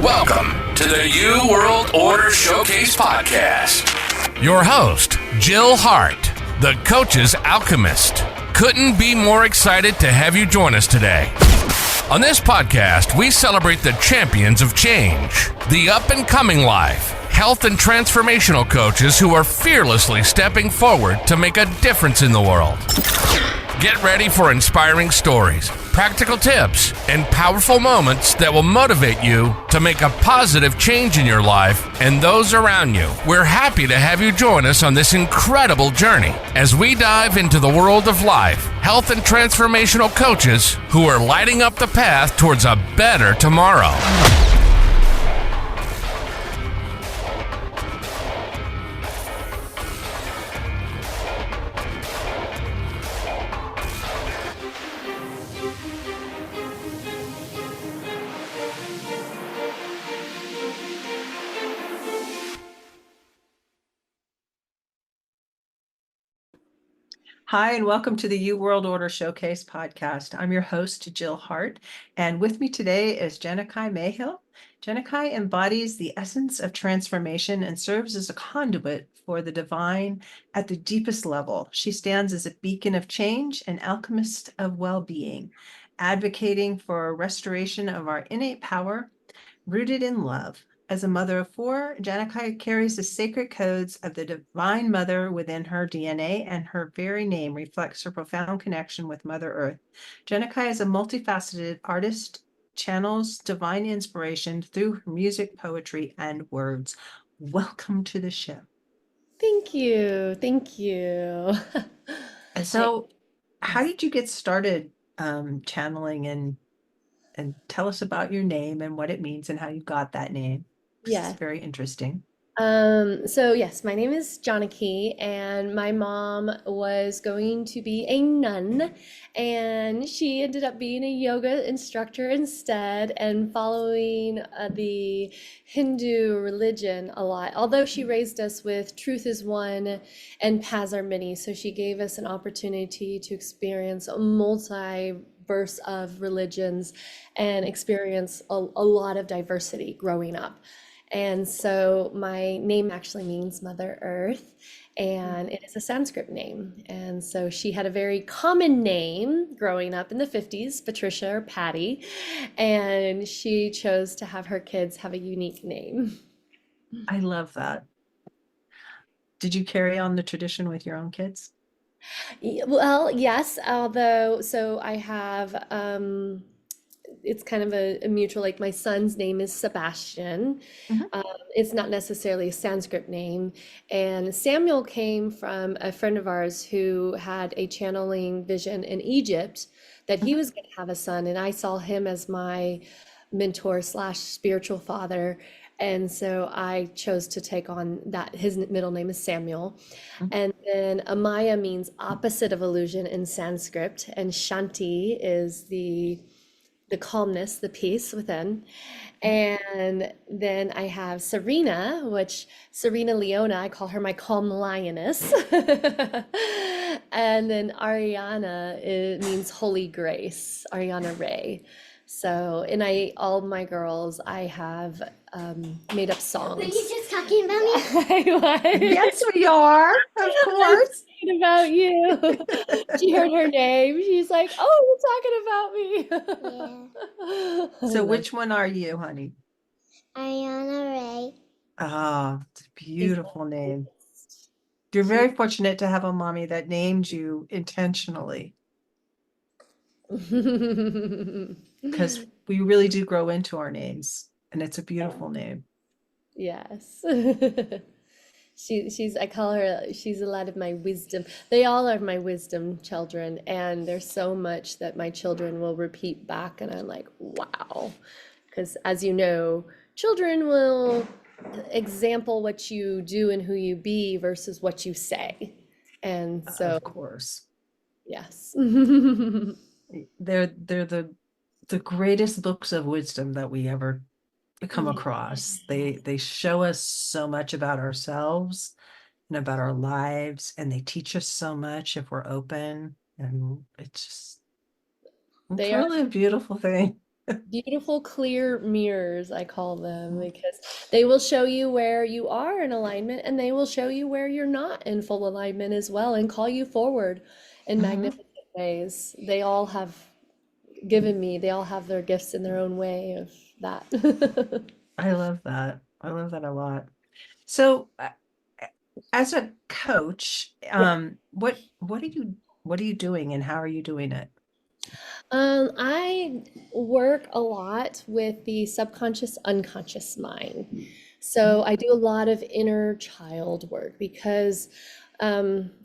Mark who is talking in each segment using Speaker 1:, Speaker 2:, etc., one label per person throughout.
Speaker 1: Welcome to the New World Order Showcase Podcast. Your host, Jill Hart, the Coach's Alchemist. Couldn't be more excited to have you join us today. On this podcast, we celebrate the champions of change, the up-and-coming life, health and transformational coaches who are fearlessly stepping forward to make a difference in the world. Get ready for inspiring stories, practical tips, and powerful moments that will motivate you to make a positive change in your life and those around you. We're happy to have you join us on this incredible journey as we dive into the world of life, health, and transformational coaches who are lighting up the path towards a better tomorrow.
Speaker 2: Hi, and welcome to the New World Order Showcase podcast. I'm your host, Jill Hart, and with me today is Janaki Mayhill. Janaki embodies the essence of transformation and serves as a conduit for the divine at the deepest level. She stands as a beacon of change, an alchemist of well-being, advocating for a restoration of our innate power rooted in love. As a mother of four, Janaki carries the sacred codes of the Divine Mother within her DNA, and her very name reflects her profound connection with Mother Earth. Janaki is a multifaceted artist, channels divine inspiration through her music, poetry, and words. Welcome to the show.
Speaker 3: Thank you. Thank you.
Speaker 2: And so, how did you get started channeling and tell us about your name and what it means and how you got that name?
Speaker 3: Yeah.
Speaker 2: It's very interesting.
Speaker 3: So yes, my name is Janaki, and my mom was going to be a nun, and she ended up being a yoga instructor instead and following the Hindu religion a lot. Although she raised us with truth is one and paths are many, so she gave us an opportunity to experience a multiverse of religions and experience a lot of diversity growing up. And so my name actually means Mother Earth, and it is a Sanskrit name. And so she had a very common name growing up in the 50s, Patricia or Patty, and she chose to have her kids have a unique name.
Speaker 2: I love that. Did you carry on the tradition with your own kids?
Speaker 3: Well, yes, although, so I have, it's kind of a mutual, like my son's name is Sebastian.
Speaker 2: Mhm.
Speaker 3: It's not necessarily a Sanskrit name. And Samuel came from a friend of ours who had a channeling vision in Egypt that he was going to have a son. And I saw him as my mentor slash spiritual father. And so I chose to take on that. His middle name is Samuel.
Speaker 2: Mhm.
Speaker 3: And then Amaya means opposite of illusion in Sanskrit. And Shanti is the calmness, the peace within. And then I have Serena, which Serena Leona, I call her my calm lioness. And then Ariana, it means holy grace, Ariana Ray. So, and all my girls, I have made up songs.
Speaker 4: Were you just talking about me?
Speaker 3: I was.
Speaker 2: Yes, we are, of course.
Speaker 3: About you. She heard her name. She's like, "Oh, you're talking about me."
Speaker 2: So which one are you, honey?
Speaker 4: Ariana Ray.
Speaker 2: Ah, it's a beautiful name. You're very fortunate to have a mommy that named you intentionally, because we really do grow into our names, and it's a beautiful name.
Speaker 3: Yes. I call her, she's a lot of my wisdom. They all are my wisdom children, and there's so much that my children will repeat back, and I'm like, wow. Because as you know, children will example what you do and who you be versus what you say. And so,
Speaker 2: Of course.
Speaker 3: yes.
Speaker 2: They're the greatest books of wisdom that we ever come across. They show us so much about ourselves and about our lives, and they teach us so much if we're open, and it's
Speaker 3: They are
Speaker 2: really a beautiful thing.
Speaker 3: Beautiful, clear mirrors, I call them, because they will show you where you are in alignment and they will show you where you're not in full alignment as well and call you forward in
Speaker 2: Mhm.
Speaker 3: magnificent ways. They all have their gifts in their own way of that.
Speaker 2: I love that. I love that a lot. So, as a coach,
Speaker 3: Yeah.
Speaker 2: what are you doing and how are you doing it?
Speaker 3: I work a lot with the subconscious, unconscious mind.
Speaker 2: Mhm.
Speaker 3: So I do a lot of inner child work because,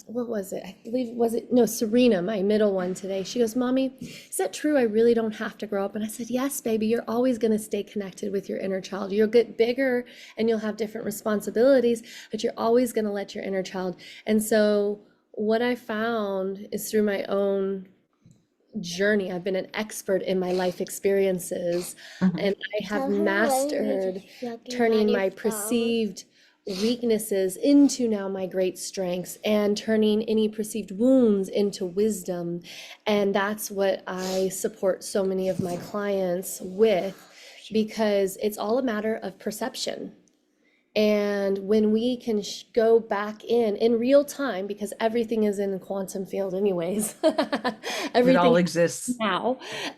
Speaker 3: what was it? I believe, was it? No, Serena, my middle one today. She goes, Mommy, is that true? I really don't have to grow up. And I said, Yes, baby, you're always going to stay connected with your inner child. You'll get bigger and you'll have different responsibilities, but you're always going to let your inner child. And so what I found is through my own journey. I've been an expert in my life experiences,
Speaker 2: Mhm.
Speaker 3: and I have
Speaker 4: Tell her why you're
Speaker 3: mastered
Speaker 4: just walking on
Speaker 3: turning
Speaker 4: your
Speaker 3: my
Speaker 4: thumb.
Speaker 3: perceived weaknesses into now my great strengths and turning any perceived wounds into wisdom. And that's what I support so many of my clients with because it's all a matter of perception. And when we can go back in real time, because everything is in the quantum field anyways,
Speaker 2: It
Speaker 3: everything
Speaker 2: all exists.
Speaker 3: now,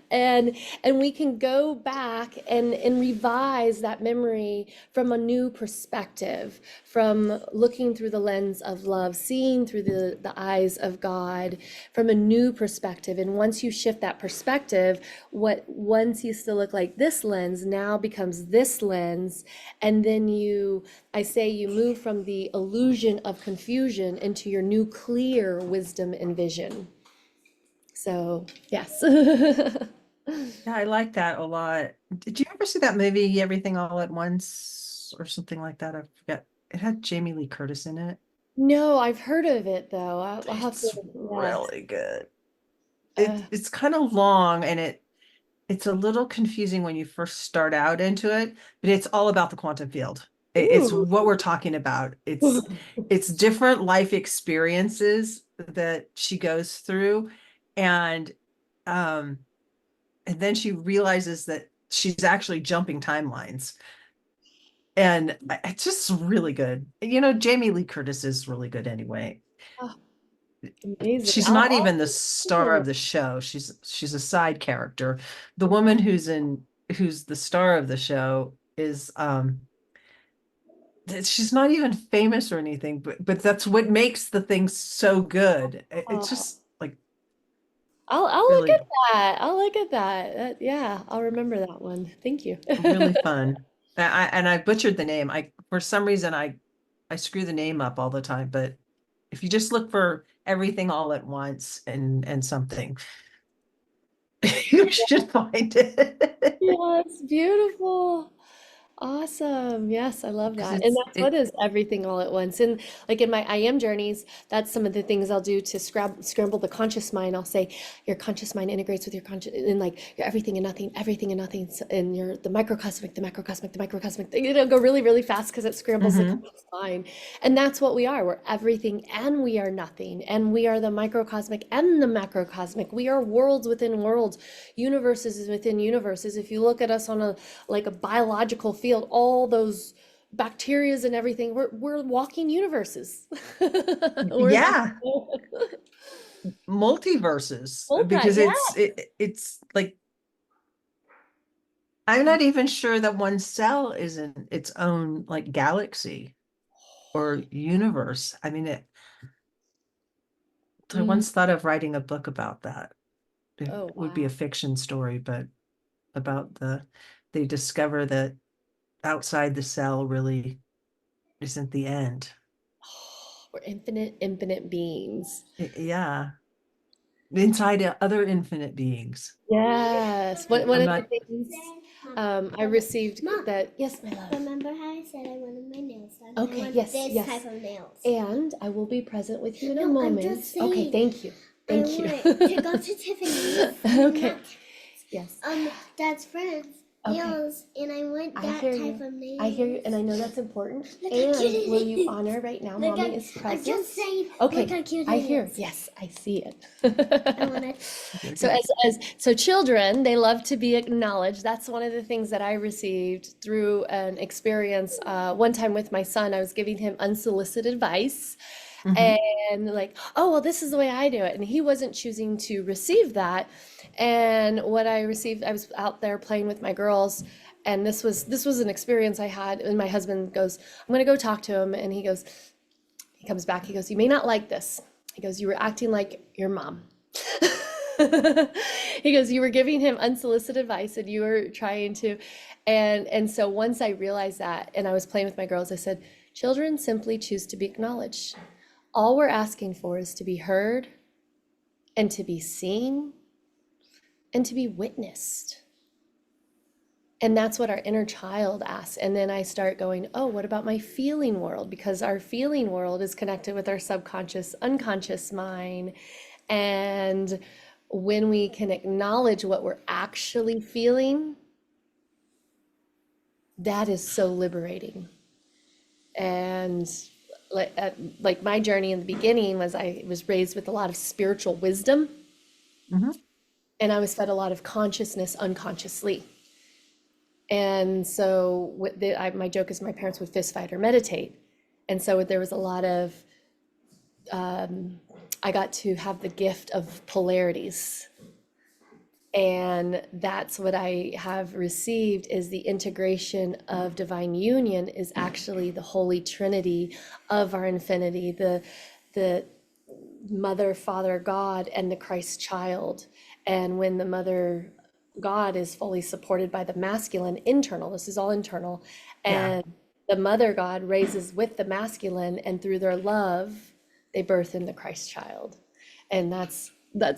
Speaker 3: and we can go back and revise that memory from a new perspective, from looking through the lens of love, seeing through the eyes of God from a new perspective. And once you shift that perspective, what once used to look like this lens now becomes this lens. And then I say you move from the illusion of confusion into your new clear wisdom and vision. So, yes.
Speaker 2: Yeah, I like that a lot. Did you ever see that movie Everything All at Once or something like that? I forget. It had Jamie Lee Curtis in it.
Speaker 3: No, I've heard of it though. I'll have to,
Speaker 2: It's
Speaker 3: yes.
Speaker 2: really good.
Speaker 3: Uh,
Speaker 2: It's kind of long and it's a little confusing when you first start out into it, but it's all about the quantum field. It's
Speaker 3: ooh.
Speaker 2: what we're talking about. It's different life experiences that she goes through, and um, and then she realizes that she's actually jumping timelines, and it's just really good. You know, Jamie Lee Curtis is really good anyway.
Speaker 3: Oh, amazing.
Speaker 2: She's not even the star of the show. She's a side character. The woman who's the star of the show is she's not even famous or anything, but that's what makes the thing so good. It's
Speaker 3: Oh,
Speaker 2: just like
Speaker 3: I'll look at
Speaker 2: really,
Speaker 3: that. I'll look at that. Yeah, I'll remember that one. Thank you.
Speaker 2: really fun. And I butchered the name. I for some reason I screw the name up all the time, but if you just look for everything all at once and something, you should find it.
Speaker 3: Yes, beautiful. Awesome. Yes, I love
Speaker 2: Because
Speaker 3: that. And
Speaker 2: it's
Speaker 3: that's what
Speaker 2: it
Speaker 3: is everything all at once. And like in my I am journeys, that's some of the things I'll do to scramble the conscious mind. I'll say your conscious mind integrates with your conscious and like your everything and nothing. And you're the microcosmic, the macrocosmic, the microcosmic. Go really, really fast because it scrambles the
Speaker 2: Mhm.
Speaker 3: conscious mind. And that's what we are. We're everything and we are nothing. And we are the microcosmic and the macrocosmic. We are worlds within worlds, universes within universes. If you look at us on a like a biological field, all those bacterias and everything, we're walking universes. We're not
Speaker 2: Yeah, multiverses
Speaker 3: multi,
Speaker 2: because
Speaker 3: yeah.
Speaker 2: it's like I'm not even sure that one cell isn't its own like galaxy or universe. I mean, I
Speaker 3: Mm.
Speaker 2: once thought of writing a book about that. It
Speaker 3: Oh,
Speaker 2: would be a
Speaker 3: wow.
Speaker 2: fiction story, but about they discover that outside the cell really isn't the end.
Speaker 3: We're infinite beings.
Speaker 2: Yeah, inside other infinite beings.
Speaker 3: Yes. One
Speaker 2: I'm
Speaker 3: of the
Speaker 2: not.
Speaker 3: things
Speaker 4: Mom,
Speaker 3: I received
Speaker 4: Mom,
Speaker 3: that, yes, my love.
Speaker 4: remember how I said I wanted my nails done?
Speaker 3: Okay,
Speaker 4: I want
Speaker 3: yes,
Speaker 4: this
Speaker 3: yes.
Speaker 4: type of nails.
Speaker 3: And I will be present with you in a
Speaker 4: No, I'm
Speaker 3: moment.
Speaker 4: just
Speaker 3: Okay,
Speaker 4: saying.
Speaker 3: thank you.
Speaker 4: I
Speaker 3: Thank you.
Speaker 4: want to go to Tiffany's.
Speaker 3: Okay. Yes.
Speaker 4: Dad's friends.
Speaker 3: Okay.
Speaker 4: nails, and I want
Speaker 3: I
Speaker 4: that
Speaker 3: hear
Speaker 4: type
Speaker 3: you.
Speaker 4: of nails.
Speaker 3: I hear you, and I know that's important.
Speaker 4: Look how
Speaker 3: And
Speaker 4: cute it
Speaker 3: will you
Speaker 4: is.
Speaker 3: honor right now?
Speaker 4: Look
Speaker 3: Mommy
Speaker 4: how-
Speaker 3: is
Speaker 4: I'm
Speaker 3: present.
Speaker 4: just saying.
Speaker 3: Okay,
Speaker 4: Look how cute
Speaker 3: I
Speaker 4: it
Speaker 3: hear.
Speaker 4: is.
Speaker 3: Yes, I see it.
Speaker 4: I want it.
Speaker 3: So so children, they love to be acknowledged. That's one of the things that I received through an experience. One time with my son, I was giving him unsolicited advice,
Speaker 2: Mhm.
Speaker 3: and like, oh, well, this is the way I do it. And he wasn't choosing to receive that. And what I received, I was out there playing with my girls, and this was an experience I had. And my husband goes, I'm gonna go talk to him, and he comes back, he goes, you may not like this. He goes, you were acting like your mom. He goes, you were giving him unsolicited advice and you were trying to, and so once I realized that and I was playing with my girls, I said, children simply choose to be acknowledged. All we're asking for is to be heard and to be seen and to be witnessed. And that's what our inner child asks. And then I start going, oh, what about my feeling world? Because our feeling world is connected with our subconscious, unconscious mind. And when we can acknowledge what we're actually feeling, that is so liberating. And like my journey in the beginning was I was raised with a lot of spiritual wisdom,
Speaker 2: Mhm.
Speaker 3: and I was fed a lot of consciousness unconsciously. And so my joke is my parents would fist fight or meditate. And so there was a lot of, I got to have the gift of polarities. And that's what I have received is the integration of divine union is actually the Holy Trinity of our infinity, the Mother, Father, God, and the Christ child. And when the Mother God is fully supported by the masculine internal, this is all internal,
Speaker 2: Yeah.
Speaker 3: and the Mother God raises with the masculine, and through their love, they birth in the Christ child. And that's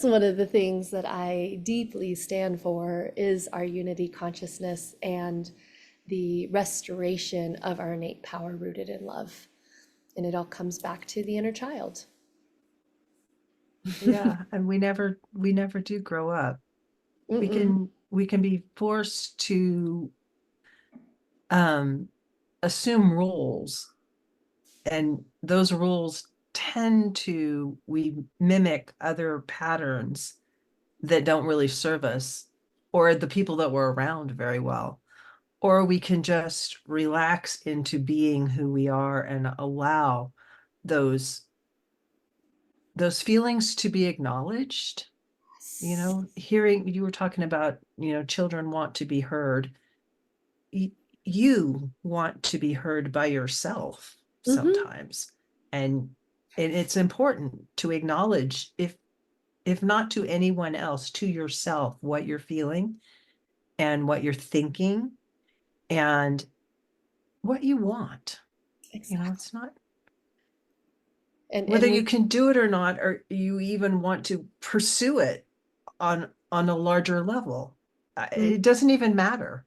Speaker 3: one of the things that I deeply stand for is our unity consciousness and the restoration of our innate power rooted in love. And it all comes back to the inner child.
Speaker 2: Yeah. And we never do grow up. We
Speaker 3: Mm-mm.
Speaker 2: can be forced to um assume rules, and those rules we mimic other patterns that don't really serve us or the people that we're around very well. Or we can just relax into being who we are and allow those feelings to be acknowledged. Hearing you were talking about, children want to be heard. You want to be heard by yourself
Speaker 3: Mm-hmm.
Speaker 2: sometimes. And it's important to acknowledge, if not to anyone else, to yourself, what you're feeling and what you're thinking and what you want.
Speaker 3: Exactly.
Speaker 2: It's not
Speaker 3: And
Speaker 2: whether you
Speaker 3: we
Speaker 2: can do it or not, or you even want to pursue it on a larger level. It doesn't even matter.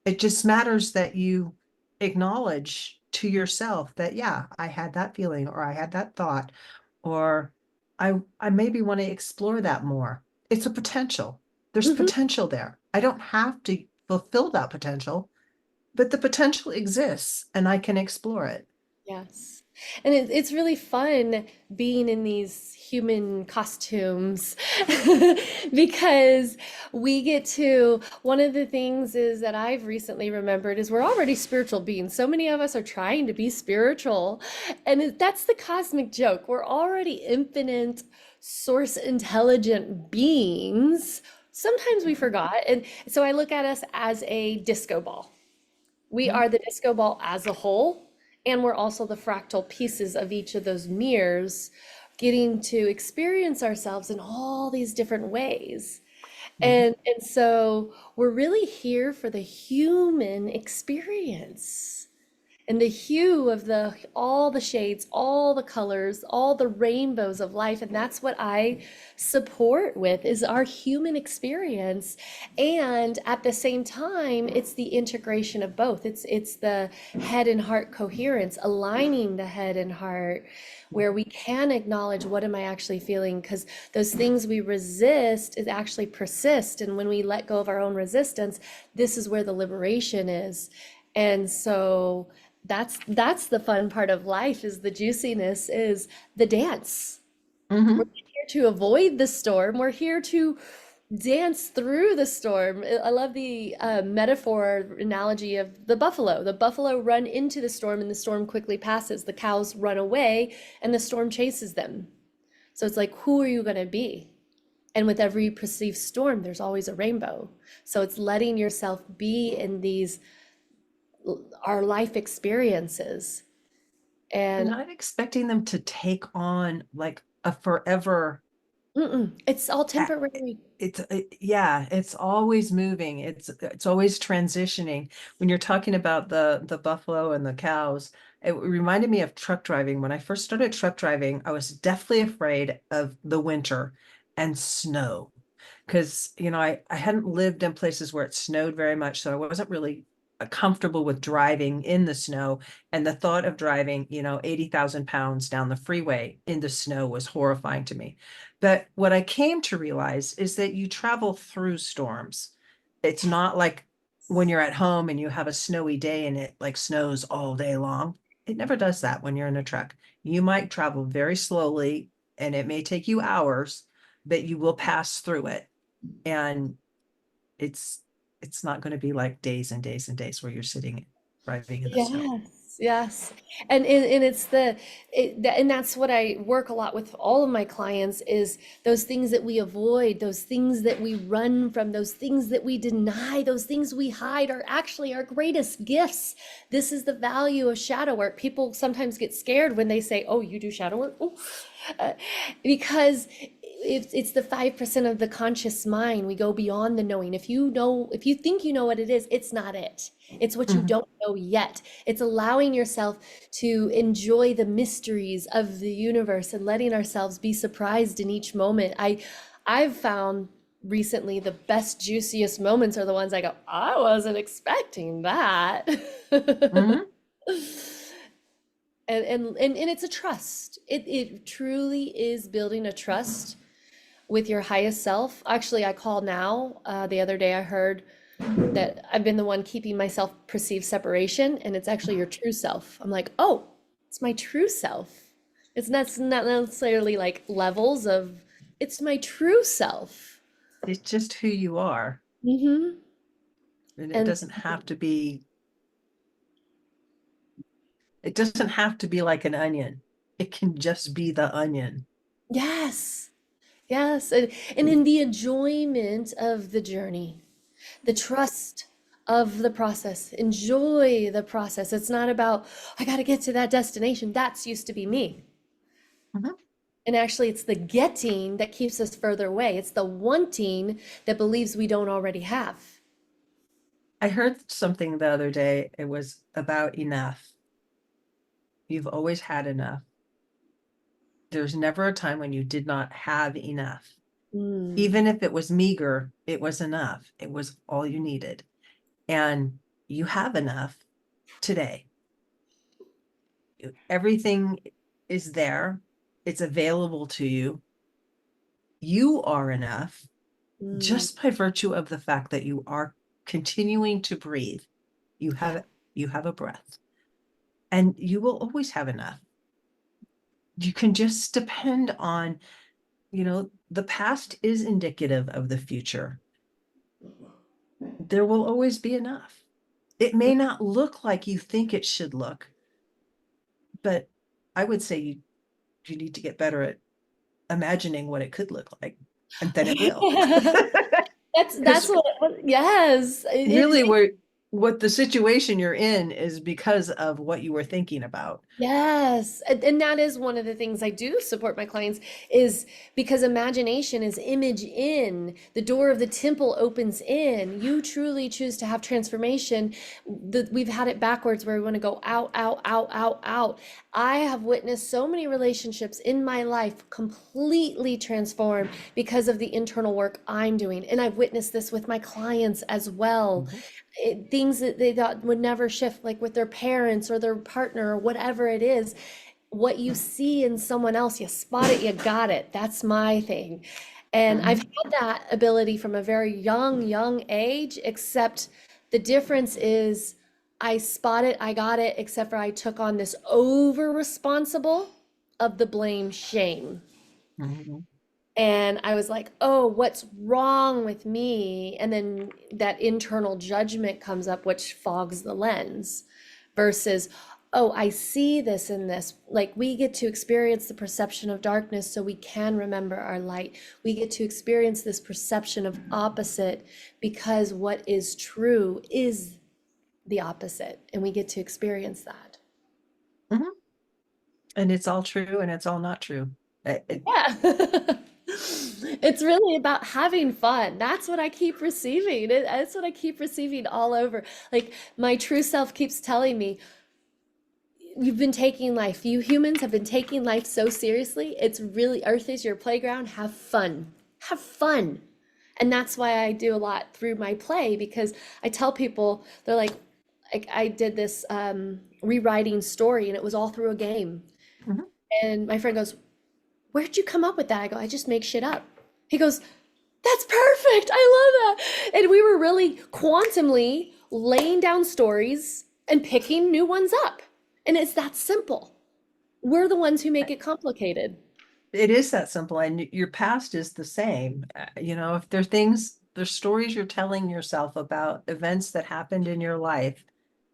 Speaker 2: It just matters that you acknowledge to yourself that, yeah, I had that feeling, or I had that thought, or I maybe want to explore that more. It's a potential. There's
Speaker 3: Mhm.
Speaker 2: potential there. I don't have to fulfill that potential, but the potential exists and I can explore it.
Speaker 3: Yes. And it's really fun being in these human costumes because we get to, one of the things is that I've recently remembered is we're already spiritual beings. So many of us are trying to be spiritual. And that's the cosmic joke. We're already infinite, source intelligent beings. Sometimes we forgot. And so I look at us as a disco ball. We
Speaker 2: Mhm.
Speaker 3: are the disco ball as a whole, and we're also the fractal pieces of each of those mirrors, getting to experience ourselves in all these different ways.
Speaker 2: Mhm.
Speaker 3: And so we're really here for the human experience. and the hue of all the shades, all the colors, all the rainbows of life. And that's what I support with is our human experience. And at the same time, it's the integration of both. It's the head and heart coherence, aligning the head and heart, where we can acknowledge what am I actually feeling, because those things we resist is actually persist. And when we let go of our own resistance, this is where the liberation is. And so that's the fun part of life, is the juiciness, is the dance. We're
Speaker 2: Mhm.
Speaker 3: not here to avoid the storm. We're here to dance through the storm. I love the metaphor analogy of the buffalo. The buffalo run into the storm and the storm quickly passes. The cows run away and the storm chases them. So it's like, who are you going to be? And with every perceived storm, there's always a rainbow. So it's letting yourself be in these our life experiences.
Speaker 2: And
Speaker 3: And
Speaker 2: not expecting them to take on like a forever.
Speaker 3: it's all
Speaker 2: a-
Speaker 3: temporary.
Speaker 2: Yeah, it's always moving. It's always transitioning. When you're talking about the buffalo and the cows, it reminded me of truck driving. When I first started truck driving, I was deathly afraid of the winter and snow, because I hadn't lived in places where it snowed very much, so I wasn't really comfortable with driving in the snow. And the thought of driving 80,000 pounds down the freeway in the snow was horrifying to me. But what I came to realize is that you travel through storms. It's not like when you're at home and you have a snowy day and it like snows all day long. It never does that when you're in a truck. You might travel very slowly and it may take you hours, but you will pass through it. And it's it's not going to be like days and days and days where you're sitting driving in the snow.
Speaker 3: Yes, yes. And it's and that's what I work a lot with all of my clients, is those things that we avoid, those things that we run from, those things that we deny, those things we hide are actually our greatest gifts. This is the value of shadow work. People sometimes get scared when they say, "Oh, you do shadow work?" Oh. Uh, because it's the 5% of the conscious mind. We go beyond the knowing. If you think you know what it is, it's not it. It's what you
Speaker 2: Mhm.
Speaker 3: don't know yet. It's allowing yourself to enjoy the mysteries of the universe and letting ourselves be surprised in each moment. I've found recently the best, juiciest moments are the ones I go, I wasn't expecting that.
Speaker 2: Mhm.
Speaker 3: And it's a trust. It truly is building a trust with your highest self. Actually, I call now. The other day I heard that I've been the one keeping myself perceive separation, and it's actually your true self. I'm like, oh, it's my true self. It's not necessarily like levels of, it's my true self.
Speaker 2: It's just who you are,
Speaker 3: Hmm.
Speaker 2: and
Speaker 3: And
Speaker 2: it doesn't have to be like an onion. It can just be the onion.
Speaker 3: yes, yes. And in the enjoyment of the journey, the trust of the process, enjoy the process. It's not about, I got to get to that destination. That's used to be me.
Speaker 2: Mhm.
Speaker 3: And actually, it's the getting that keeps us further away. It's the wanting that believes we don't already have.
Speaker 2: I heard something the other day. It was about enough. You've always had enough. There's never a time when you did not have enough.
Speaker 3: Mm,
Speaker 2: Even if it was meager, it was enough. It was all you needed. And you have enough today. Everything is there. It's available to you. You are enough
Speaker 3: mm,
Speaker 2: just by virtue of the fact that you are continuing to breathe. You have you have a breath, and you will always have enough. You can just depend on, the past is indicative of the future. There will always be enough. It may not look like you think it should look, but I would say you need to get better at imagining what it could look like, and then it will.
Speaker 3: That's
Speaker 2: Because
Speaker 3: what, yes.
Speaker 2: really, what the situation you're in is because of what you were thinking about.
Speaker 3: Yes, and that is one of the things I do support my clients is because imagination is image in. The door of the temple opens in. You truly choose to have transformation. We've had it backwards where we want to go out, out, out, out, out. I have witnessed so many relationships in my life completely transform because of the internal work I'm doing. And I've witnessed this with my clients as well. Things that they thought would never shift, like with their parents or their partner or whatever it is, what you see in someone else, you spot it, you got it. That's my thing. And I've had that ability from a very young age, except the difference is I spot it, I got it, except for I took on this over responsible of the blame shame.
Speaker 2: Mhm.
Speaker 3: And I was like, oh, what's wrong with me? And then that internal judgment comes up, which fogs the lens versus, oh, I see this in this. Like we get to experience the perception of darkness so we can remember our light. We get to experience this perception of opposite because what is true is the opposite. And we get to experience that.
Speaker 2: Mhm. And it's all true and it's all not true.
Speaker 3: Yeah. It's really about having fun. That's what I keep receiving. That's what I keep receiving all over. Like my true self keeps telling me, you've been taking life. You humans have been taking life so seriously. It's really, Earth is your playground. Have fun. Have fun. And that's why I do a lot through my play because I tell people, they're like I did this rewriting story and it was all through a game.
Speaker 2: Mhm.
Speaker 3: And my friend goes, where'd you come up with that? I go, I just make shit up. He goes, that's perfect. I love that. And we were really quantumly laying down stories and picking new ones up. And it's that simple. We're the ones who make it complicated.
Speaker 2: It is that simple, and your past is the same. If there are things, there's stories you're telling yourself about events that happened in your life,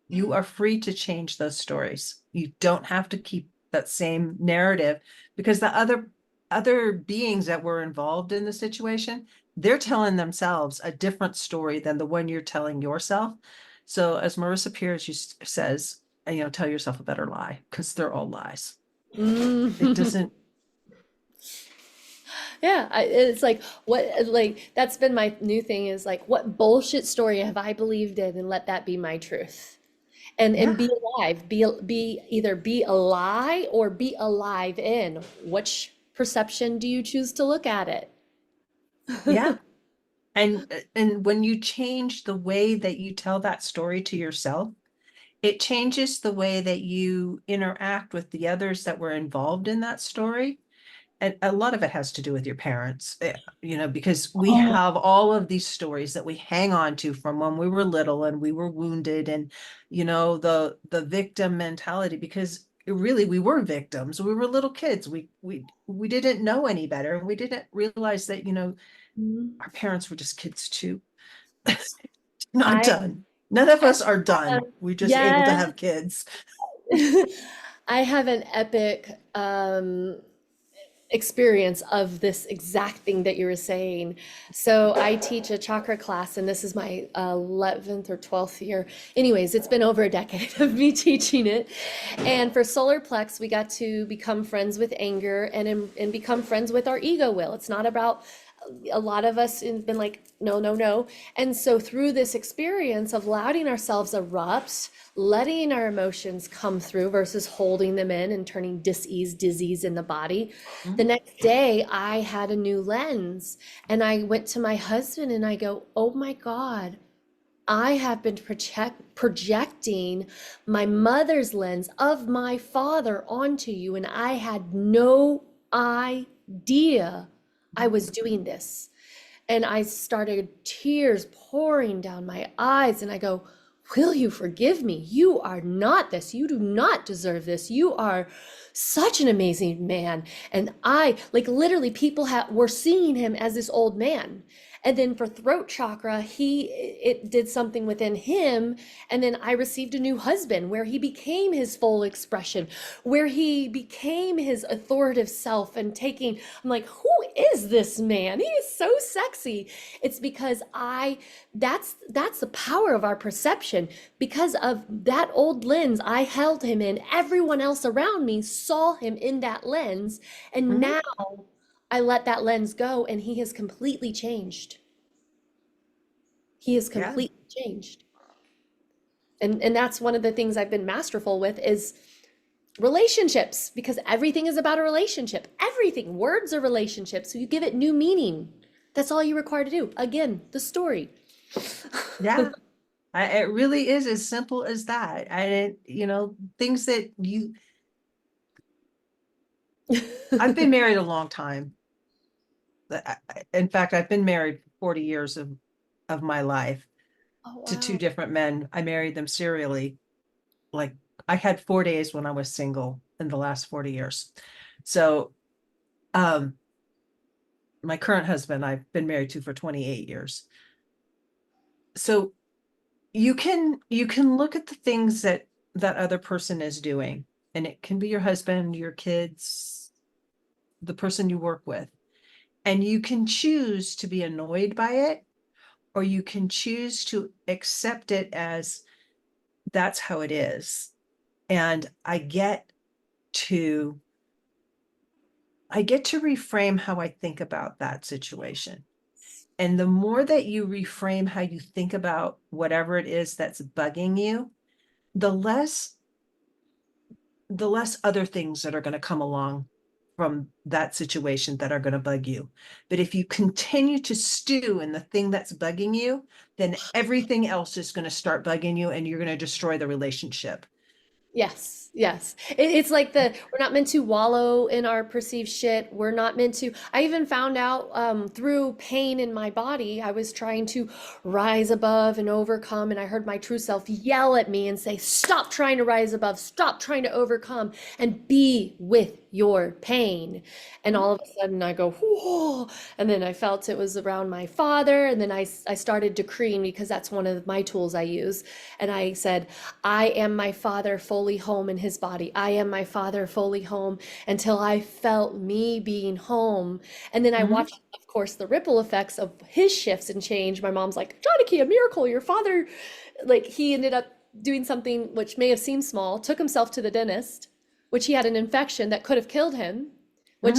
Speaker 2: you are free to change those stories. You don't have to keep that same narrative because the other beings that were involved in the situation, they're telling themselves a different story than the one you're telling yourself. So as Marissa Peers says, tell yourself a better lie because they're all lies. It
Speaker 3: Mm.
Speaker 2: doesn't.
Speaker 3: Yeah, it's like like that's been my new thing is like what bullshit story have I believed in and let that be my truth. And
Speaker 2: Yeah.
Speaker 3: be alive, be either be a lie or be alive in. Which perception do you choose to look at it?
Speaker 2: Yeah. And when you change the way that you tell that story to yourself, it changes the way that you interact with the others that were involved in that story. And a lot of it has to do with your parents, because we
Speaker 3: Oh,
Speaker 2: have all of these stories that we hang on to from when we were little and we were wounded and, the victim mentality, because really we were victims. We were little kids. We didn't know any better. And we didn't realize that,
Speaker 3: mhm.
Speaker 2: our parents were just kids too. Not
Speaker 3: I
Speaker 2: done. None of
Speaker 3: have,
Speaker 2: us are done. We're just able to
Speaker 3: yes.
Speaker 2: have kids.
Speaker 3: I have an epic experience of this exact thing that you were saying. So I teach a chakra class, and this is my 11th or 12th year. Anyways, it's been over a decade of me teaching it. And for solar plex, we got to become friends with anger and become friends with our ego will. It's not about a lot of us have been like, no, no, no. And so through this experience of letting ourselves erupt, letting our emotions come through versus holding them in and turning dis-ease, disease in the body, the
Speaker 2: Mhm.
Speaker 3: next day I had a new lens and I went to my husband and I go, oh my God, I have been projecting my mother's lens of my father onto you, and I had no idea I was doing this. And I started tears pouring down my eyes, and I go, will you forgive me? You are not this. You do not deserve this. You are such an amazing man. And I, like literally, people were seeing him as this old man. And then for throat chakra, it did something within him. And then I received a new husband where he became his full expression, where he became his authoritative self and I'm like, who is this man? He is so sexy. It's because that's the power of our perception. Because of that old lens I held him in, everyone else around me saw him in that lens. And now I let that lens go and he has completely changed. He has completely changed. And that's one of the things I've been masterful with is relationships, because everything is about a relationship. Everything, words are relationships. So you give it new meaning. That's all you require to do. Again, the story.
Speaker 2: Yeah. It really is as simple as that. And things that I've been married a long time. In fact, I've been married 40 years of my life to two different men. I married them serially. Like I had 4 days when I was single in the last 40 years. So, my current husband, I've been married to for 28 years. So you can look at the things that other person is doing, and it can be your husband, your kids, the person you work with, and you can choose to be annoyed by it, or you can choose to accept it as that's how it is. And I get to reframe how I think about that situation. And the more that you reframe how you think about whatever it is that's bugging you, the less other things that are going to come along from that situation that are going to bug you. But if you continue to stew in the thing that's bugging you, then everything else is going to start bugging you and you're going to destroy the relationship.
Speaker 3: Yes, yes. It's like we're not meant to wallow in our perceived shit. We're not meant to. I even found out through pain in my body, I was trying to rise above and overcome, and I heard my true self yell at me and say, "Stop trying to rise above, stop trying to overcome, and be with your pain." And all of a sudden I go, whoa. And then I felt it was around my father. And then I started decreeing, because that's one of my tools I use. And I said, I am my father fully home in his body. I am my father fully home, until I felt me being home. And then I watched, of course, the ripple effects of his shifts and change. My mom's like, Janaki, a miracle. Your father, like, he ended up doing something which may have seemed small, took himself to the dentist, which he had an infection that could have killed him, which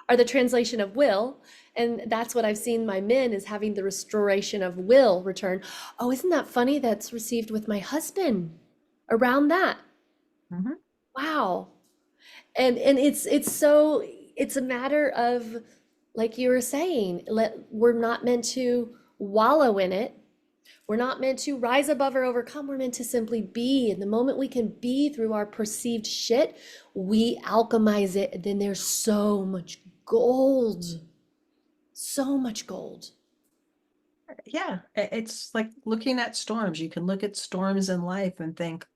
Speaker 3: are the translation of will. And that's what I've seen my men is having the restoration of will return. Oh, isn't that funny? That's received with my husband around that. Wow. And it's a matter of, like you were saying, we're not meant to wallow in it. We're not meant to rise above or overcome. We're meant to simply be. And the moment we can be through our perceived shit, we alchemize it. And then there's so much gold. So much gold.
Speaker 2: Yeah. It's like looking at storms. You can look at storms in life and think,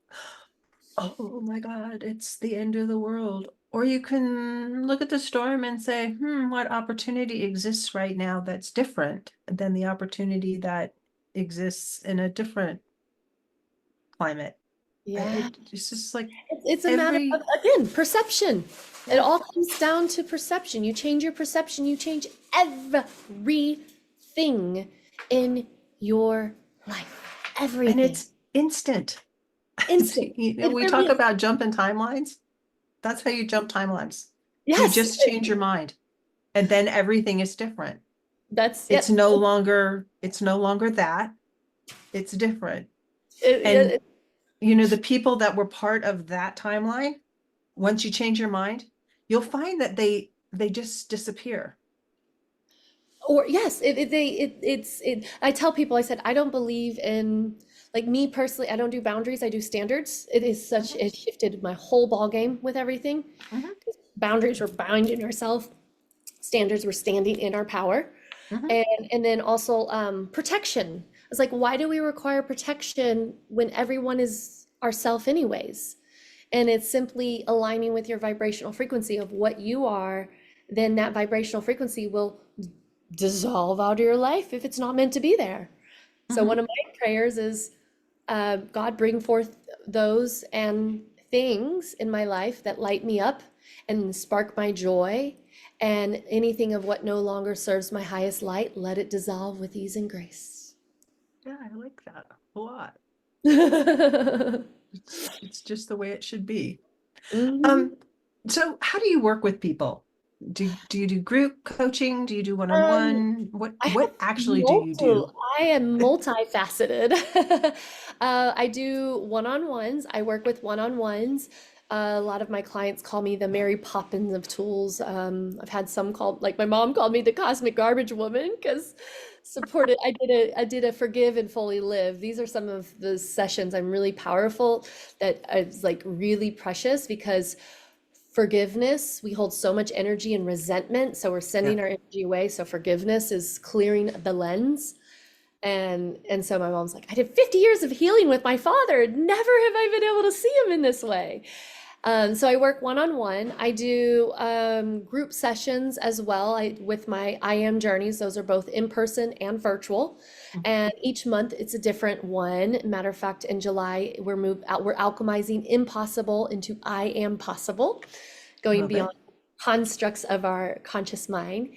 Speaker 2: oh my God, it's the end of the world. Or you can look at the storm and say, what opportunity exists right now that's different than the opportunity that exists in a different climate.
Speaker 3: Yeah.
Speaker 2: It's just like
Speaker 3: It's a matter of, again, perception. It all comes down to perception. You change your perception, you change everything in your life. Everything.
Speaker 2: And it's instant.
Speaker 3: Instant.
Speaker 2: We talk about jumping timelines. That's how you jump timelines.
Speaker 3: Yes.
Speaker 2: You just change your mind, and then everything is different. It's no longer that. It's different. And the people that were part of that timeline, once you change your mind, you'll find that they just disappear.
Speaker 3: Or yes, I tell people, I said, I don't believe in, like, me personally, I don't do boundaries, I do standards. It is such, it shifted my whole ball game with everything. Boundaries were binding yourself. Standards were standing in our power. And then also protection. It's like, why do we require protection when everyone is ourself anyways? And it's simply aligning with your vibrational frequency of what you are. Then that vibrational frequency will dissolve out of your life if it's not meant to be there. So one
Speaker 2: Mhm.
Speaker 3: of my prayers is, God, bring forth those and things in my life that light me up and spark my joy, and anything of what no longer serves my highest light, let it dissolve with ease and grace.
Speaker 2: Yeah, I like that a lot.
Speaker 3: Mhm.
Speaker 2: It's just the way it should be. Um, so how do you work with people? Do you do group coaching? Do you do
Speaker 3: Um,
Speaker 2: one-on-one?
Speaker 3: I have
Speaker 2: What actually do you do?
Speaker 3: I am multifaceted. I do one-on-ones. I work with one-on-ones. A lot of my clients call me the Mary Poppins of tools. I've had some called, like my mom called me the cosmic garbage woman because supported. I did a forgive and fully live. These are some of the sessions I'm really powerful that is like really precious because forgiveness, we hold so much energy and resentment, so we're
Speaker 2: Yeah.
Speaker 3: sending our energy away. So forgiveness is clearing the lens. And so my mom's like, I did 50 years of healing with my father. Never have I been able to see him in this way. So I work one-on-one. I do group sessions as well with my I Am journeys. Those are both in person and virtual.
Speaker 2: Mhm.
Speaker 3: And each month it's a different one. Matter of fact, in July we're alchemizing impossible into I am possible, going
Speaker 2: Love
Speaker 3: beyond
Speaker 2: it.
Speaker 3: constructs of our conscious mind.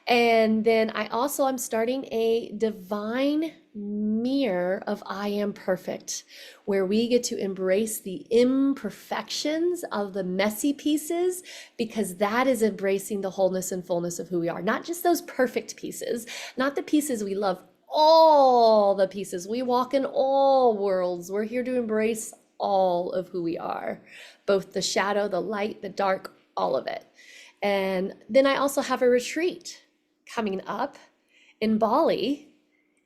Speaker 3: And then I'm starting a divine mirror of I am perfect, where we get to embrace the imperfections of the messy pieces, because that is embracing the wholeness and fullness of who we are. Not just those perfect pieces, not the pieces we love, all the pieces. We walk in all worlds. We're here to embrace all of who we are, both the shadow, the light, the dark, all of it. And then I also have a retreat coming up in Bali,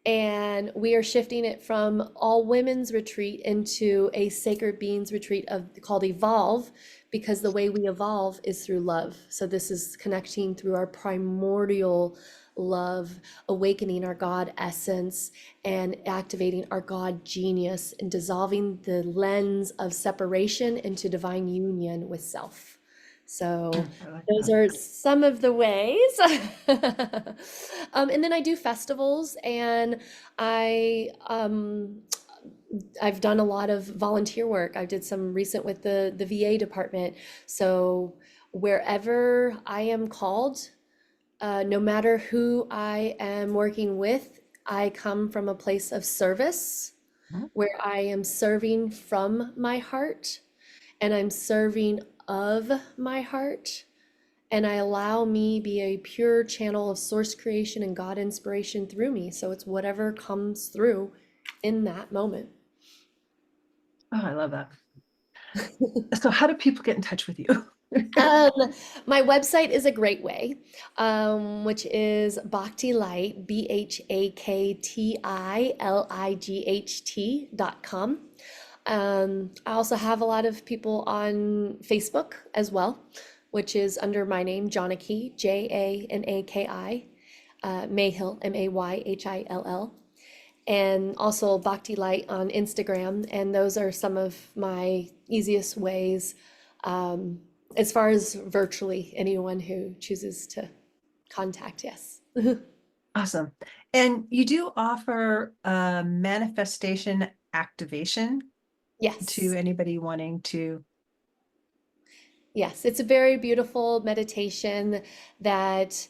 Speaker 3: and we are shifting it from all women's retreat into a sacred beings retreat called Evolve, because the way we evolve is through love. So this is connecting through our primordial love, awakening our God essence and activating our God genius and dissolving the lens of separation into divine union with self. So
Speaker 2: I like
Speaker 3: those
Speaker 2: that.
Speaker 3: are some of the ways. And then I do festivals, and I I've done a lot of volunteer work. I did some recent with the VA department. So wherever I am called, no matter who I am working with, I come from a place of service
Speaker 2: Mhm.
Speaker 3: where I am serving from my heart and I'm serving of my heart, and I allow me be a pure channel of source creation and God inspiration through me. So it's whatever comes through in that moment.
Speaker 2: Oh, I love that. So how do people get in touch with you?
Speaker 3: Um, my website is a great way, which is Bhakti Light, BHAKTILIGHT.com. I also have a lot of people on Facebook as well, which is under my name, Janaki, Janaki, Mayhill, Mayhill, and also Bhakti Light on Instagram. And those are some of my easiest ways, um, as far as virtually anyone who chooses to contact, yes.
Speaker 2: Awesome. And you do offer manifestation activation to
Speaker 3: Yes.
Speaker 2: anybody wanting to.
Speaker 3: Yes, it's a very beautiful meditation that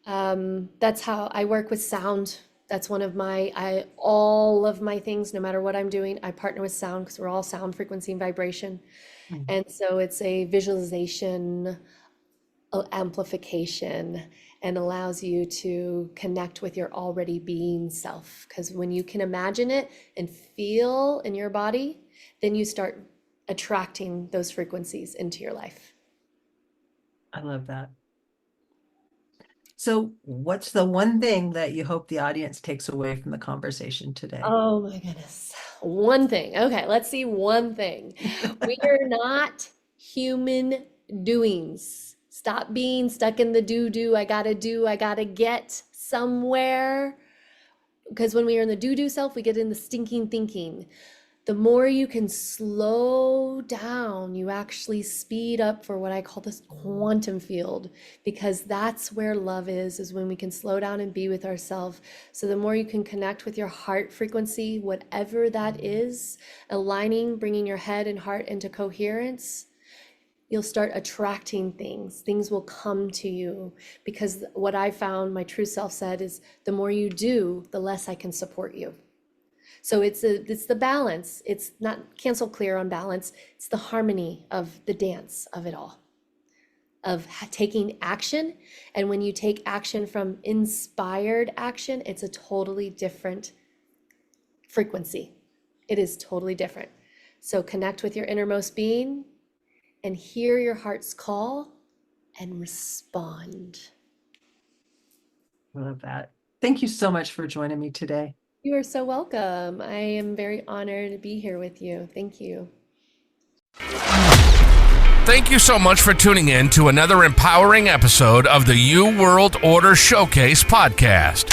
Speaker 3: that's how I work with sound. That's one of all of my things, no matter what I'm doing, I partner with sound because we're all sound, frequency, and vibration.
Speaker 2: Mhm.
Speaker 3: And so it's a visualization, amplification, and allows you to connect with your already being self. Because when you can imagine it and feel in your body, then you start attracting those frequencies into your life.
Speaker 2: I love that. So what's the one thing that you hope the audience takes away from the conversation today?
Speaker 3: Oh my goodness. One thing. Okay, let's see one thing. We are not human doings. Stop being stuck in the do, I gotta get somewhere. Because when we are in the do self, we get in the stinking thinking. The more you can slow down, you actually speed up for what I call this quantum field, because that's where love is when we can slow down and be with ourselves. So the more you can connect with your heart frequency, whatever that is, aligning, bringing your head and heart into coherence, you'll start attracting things. Things will come to you, because what I found my true self said is, the more you do, the less I can support you. So it's the balance. It's not cancel clear on balance. It's the harmony of the dance of it all, of taking action. And when you take action from inspired action, it's a totally different frequency. It is totally different. So connect with your innermost being and hear your heart's call and respond.
Speaker 2: I love that. Thank you so much for joining me today.
Speaker 3: You are so welcome. I am very honored to be here with you. Thank you.
Speaker 1: Thank you so much for tuning in to another empowering episode of the You World Order Showcase podcast.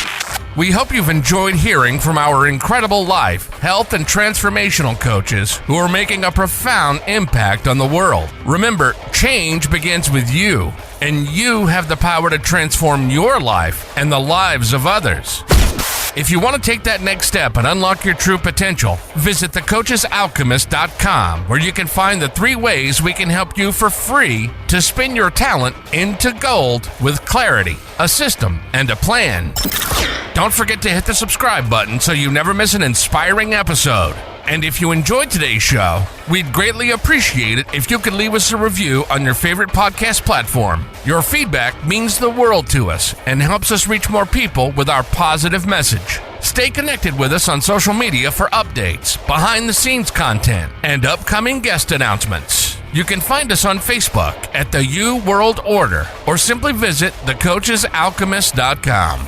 Speaker 1: We hope you've enjoyed hearing from our incredible life, health, and transformational coaches who are making a profound impact on the world. Remember, change begins with you, and you have the power to transform your life and the lives of others. If you want to take that next step and unlock your true potential, visit thecoachesalchemist.com, where you can find the 3 ways we can help you for free to spin your talent into gold with clarity, a system, and a plan. Don't forget to hit the subscribe button so you never miss an inspiring episode. And if you enjoyed today's show, we'd greatly appreciate it if you could leave us a review on your favorite podcast platform. Your feedback means the world to us and helps us reach more people with our positive message. Stay connected with us on social media for updates, behind-the-scenes content, and upcoming guest announcements. You can find us on Facebook at the You World Order, or simply visit thecoachesalchemist.com.